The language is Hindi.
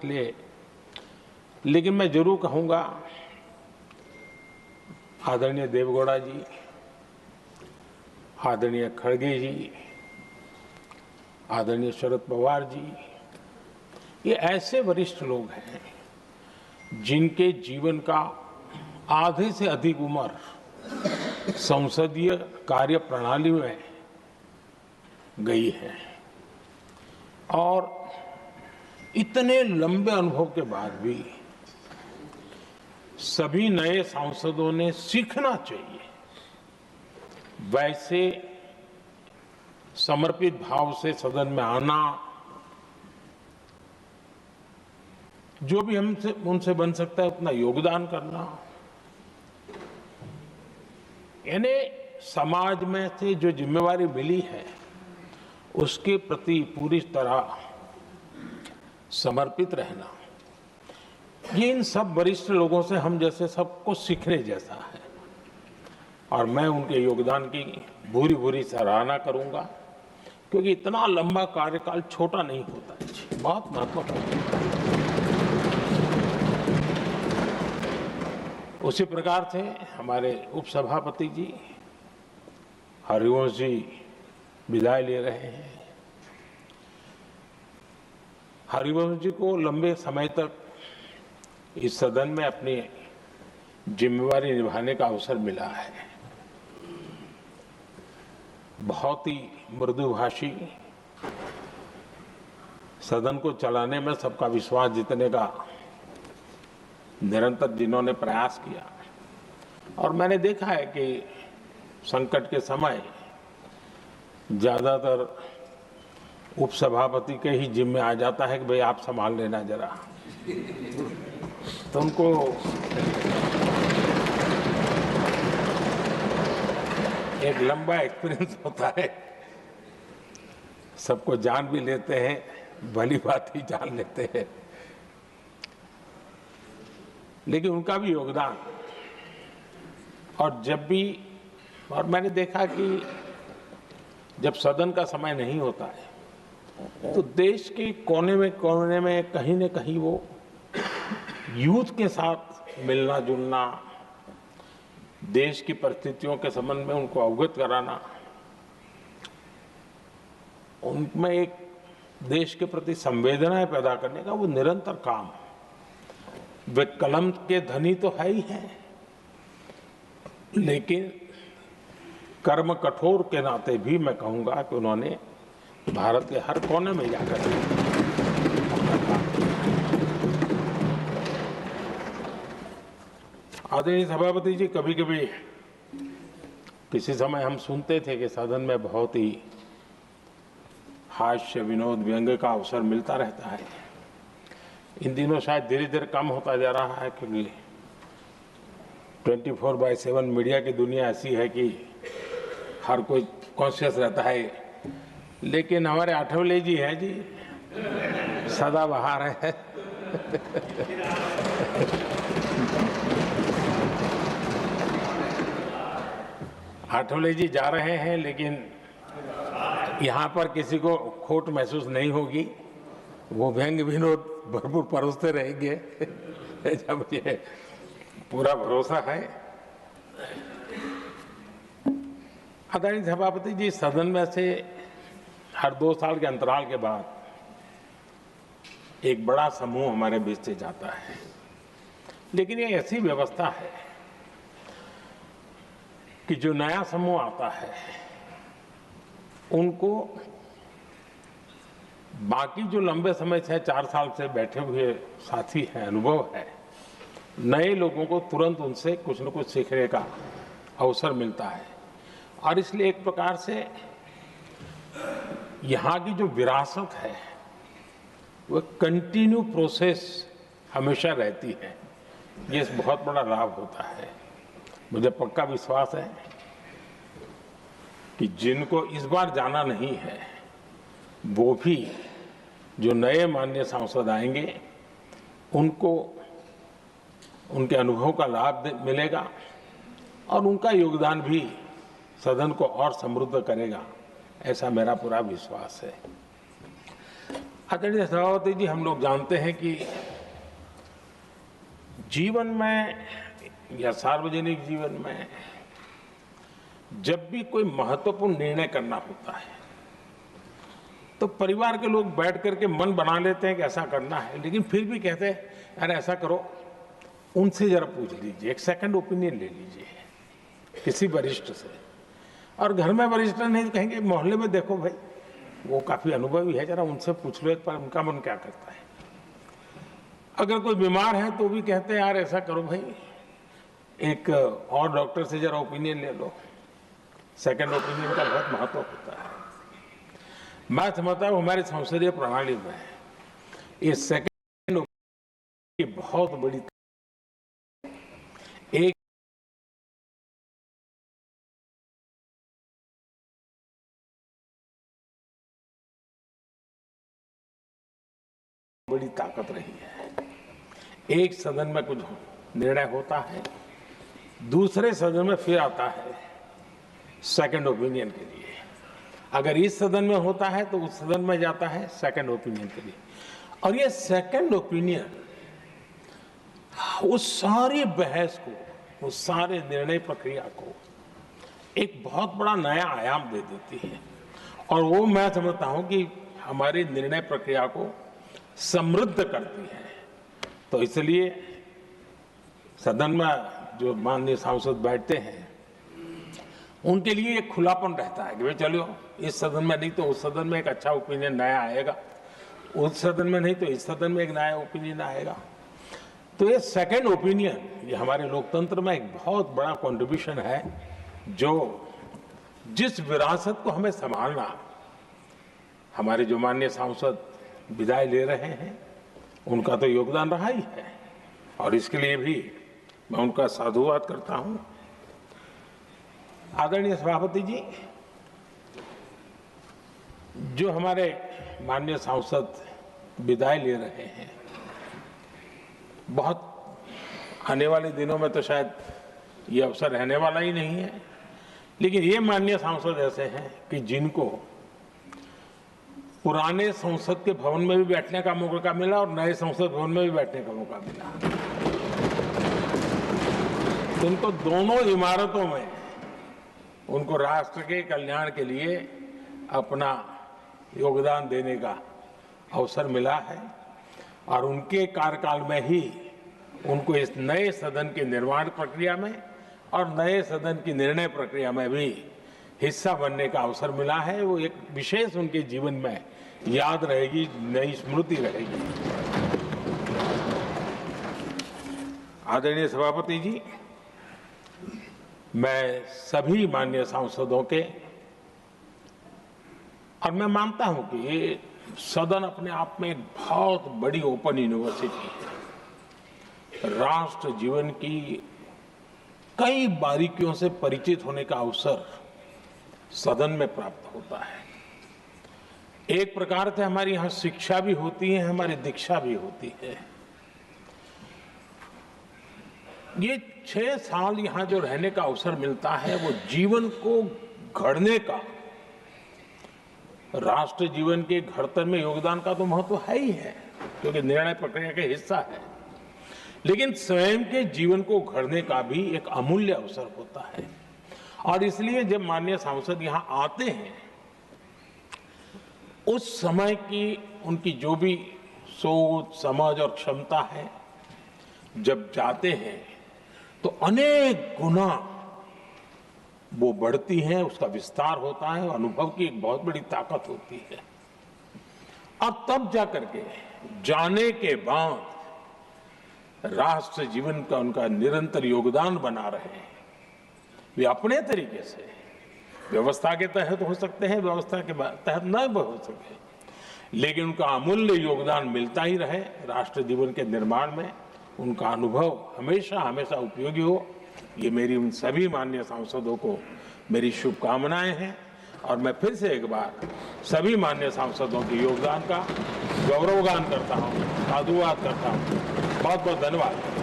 लिए, लेकिन मैं जरूर कहूंगा आदरणीय देवेगौड़ा जी, आदरणीय खड़गे जी, आदरणीय शरद पवार जी, ये ऐसे वरिष्ठ लोग हैं जिनके जीवन का आधे से अधिक उम्र संसदीय कार्य प्रणाली में गई है और इतने लंबे अनुभव के बाद भी सभी नए सांसदों ने सीखना चाहिए वैसे समर्पित भाव से सदन में आना, जो भी हमसे उनसे बन सकता है उतना योगदान करना, यानी समाज में से जो जिम्मेवारी मिली है उसके प्रति पूरी तरह समर्पित रहना, ये इन सब वरिष्ठ लोगों से हम जैसे सबको सीखने जैसा है और मैं उनके योगदान की भूरी भूरी सराहना करूंगा, क्योंकि इतना लंबा कार्यकाल छोटा नहीं होता है, बहुत महत्वपूर्ण है। उसी प्रकार से हमारे उपसभापति जी हरिवंश जी विदाई ले रहे हैं। हरिवंश जी को लंबे समय तक इस सदन में अपनी जिम्मेवारी निभाने का अवसर मिला है। बहुत ही मृदुभाषी, सदन को चलाने में सबका विश्वास जीतने का निरंतर जिन्होंने प्रयास किया, और मैंने देखा है कि संकट के समय ज्यादातर उपसभापति के ही जिम्मे आ जाता है कि भाई आप संभाल लेना जरा, तो उनको एक लंबा एक्सपीरियंस होता है, सबको जान भी लेते हैं, भली बात ही जान लेते हैं, लेकिन उनका भी योगदान। और जब भी, और मैंने देखा कि जब सदन का समय नहीं होता है तो देश के कोने में कहीं न कहीं वो यूथ के साथ मिलना जुलना, देश की परिस्थितियों के संबंध में उनको अवगत कराना, उनमें एक देश के प्रति संवेदनाएं पैदा करने का वो निरंतर काम। वे कलम के धनी तो है ही हैं, लेकिन कर्म कठोर के नाते भी मैं कहूंगा कि उन्होंने भारत के हर कोने में जाकर आदरणीय सभापति जी, कभी कभी किसी समय हम सुनते थे कि सदन में बहुत ही हास्य विनोद व्यंग्य का अवसर मिलता रहता है। इन दिनों शायद धीरे धीरे कम होता जा रहा है, क्योंकि 24/7 मीडिया की दुनिया ऐसी है कि हर कोई कॉन्शियस रहता है। लेकिन हमारे आठवले जी हैं जी, सदाबहार है। आठवले जी जा रहे हैं, लेकिन यहाँ पर किसी को खोट महसूस नहीं होगी, वो व्यंग्य विनोद भरपूर परोसते रहेंगे। जब ये पूरा भरोसा है। आदरणीय सभापति जी, सदन में से हर 2 साल के अंतराल के बाद एक बड़ा समूह हमारे बीच से जाता है, लेकिन ये ऐसी व्यवस्था है कि जो नया समूह आता है उनको बाकी जो लंबे समय से 4 साल से बैठे हुए साथी हैं, अनुभव है, नए लोगों को तुरंत उनसे कुछ न कुछ सीखने का अवसर मिलता है। और इसलिए एक प्रकार से यहाँ की जो विरासत है वो कंटिन्यू प्रोसेस हमेशा रहती है, ये बहुत बड़ा लाभ होता है। मुझे पक्का विश्वास है कि जिनको इस बार जाना नहीं है वो भी, जो नए माननीय सांसद आएंगे उनको उनके अनुभव का लाभ मिलेगा और उनका योगदान भी सदन को और समृद्ध करेगा, ऐसा मेरा पूरा विश्वास है। आदरणीय सभापति जी, हम लोग जानते हैं कि जीवन में या सार्वजनिक जीवन में जब भी कोई महत्वपूर्ण निर्णय करना होता है तो परिवार के लोग बैठ करके मन बना लेते हैं कि ऐसा करना है, लेकिन फिर भी कहते हैं अरे ऐसा करो, उनसे जरा पूछ लीजिए, एक सेकंड ओपिनियन ले लीजिए किसी वरिष्ठ से। और घर में वरिष्ठ नहीं तो कहेंगे मोहल्ले में देखो भाई, वो काफी अनुभवी है, जरा उनसे पूछ लो एक बार उनका मन क्या करता है। अगर कोई बीमार है तो भी कहते हैं यार ऐसा करो भाई, एक और डॉक्टर से जरा ओपिनियन ले लो। सेकंड ओपिनियन का बहुत महत्व होता है। मैं समझता हूँ हमारी संसदीय प्रणाली में ये सेकंड ओपिनियन की बहुत बड़ी एक बड़ी ताकत रही है। एक सदन में कुछ निर्णय होता है, दूसरे सदन में फिर आता है सेकंड ओपिनियन के लिए। अगर इस सदन में होता है तो उस सदन में जाता है सेकंड ओपिनियन के लिए। और ये सेकंड ओपिनियन उस सारी बहस को, उस सारे निर्णय प्रक्रिया को एक बहुत बड़ा नया आयाम दे देती है। और वो मैं समझता हूं कि हमारी निर्णय प्रक्रिया को समृद्ध करती है। तो इसलिए सदन में जो माननीय सांसद बैठते हैं उनके लिए एक खुलापन रहता है कि भाई चलो इस सदन में नहीं तो उस सदन में एक अच्छा ओपिनियन नया आएगा, उस सदन में नहीं तो इस सदन में एक नया ओपिनियन आएगा। तो ये सेकंड ओपिनियन ये हमारे लोकतंत्र में एक बहुत बड़ा कंट्रीब्यूशन है, जो जिस विरासत को हमें संभालना हमारे जो माननीय सांसद विदाई ले रहे हैं उनका तो योगदान रहा ही है, और इसके लिए भी मैं उनका साधुवाद करता हूं। आदरणीय सभापति जी, जो हमारे माननीय सांसद विदाई ले रहे हैं, बहुत आने वाले दिनों में तो शायद ये अवसर रहने वाला ही नहीं है, लेकिन ये माननीय सांसद ऐसे हैं कि जिनको पुराने संसद के भवन में भी बैठने का मौका मिला और नए संसद भवन में भी बैठने का मौका मिला। तो उनको दोनों इमारतों में उनको राष्ट्र के कल्याण के लिए अपना योगदान देने का अवसर मिला है, और उनके कार्यकाल में ही उनको इस नए सदन के निर्माण प्रक्रिया में और नए सदन की निर्णय प्रक्रिया में भी हिस्सा बनने का अवसर मिला है। वो एक विशेष उनके जीवन में याद रहेगी, नई स्मृति रहेगी। आदरणीय सभापति जी, मैं सभी माननीय सांसदों के, और मैं मानता हूं कि ये सदन अपने आप में एक बहुत बड़ी ओपन यूनिवर्सिटी है। राष्ट्र जीवन की कई बारीकियों से परिचित होने का अवसर सदन में प्राप्त होता है। एक प्रकार से हमारी यहां शिक्षा भी होती है, हमारी दीक्षा भी होती है। ये 6 साल यहां जो रहने का अवसर मिलता है वो जीवन को घड़ने का, राष्ट्र जीवन के घड़तर में योगदान का तो महत्व है ही है, क्योंकि निर्णय प्रक्रिया का हिस्सा है, लेकिन स्वयं के जीवन को घड़ने का भी एक अमूल्य अवसर होता है। और इसलिए जब माननीय सांसद यहां आते हैं, उस समय की उनकी जो भी सोच, समझ और क्षमता है, जब जाते हैं तो अनेक गुना वो बढ़ती है, उसका विस्तार होता है, अनुभव की एक बहुत बड़ी ताकत होती है। अब तब जाकर के जाने के बाद राष्ट्र जीवन का उनका निरंतर योगदान बना रहे हैं। वे अपने तरीके से व्यवस्था के तहत हो सकते हैं, व्यवस्था के तहत न हो सके, लेकिन उनका अमूल्य योगदान मिलता ही रहे राष्ट्र जीवन के निर्माण में। उनका अनुभव हमेशा हमेशा उपयोगी हो, ये मेरी उन सभी माननीय सांसदों को मेरी शुभकामनाएं हैं। और मैं फिर से एक बार सभी माननीय सांसदों के योगदान का गौरवगान करता हूं, साधुवाद करता हूं। बहुत बहुत धन्यवाद।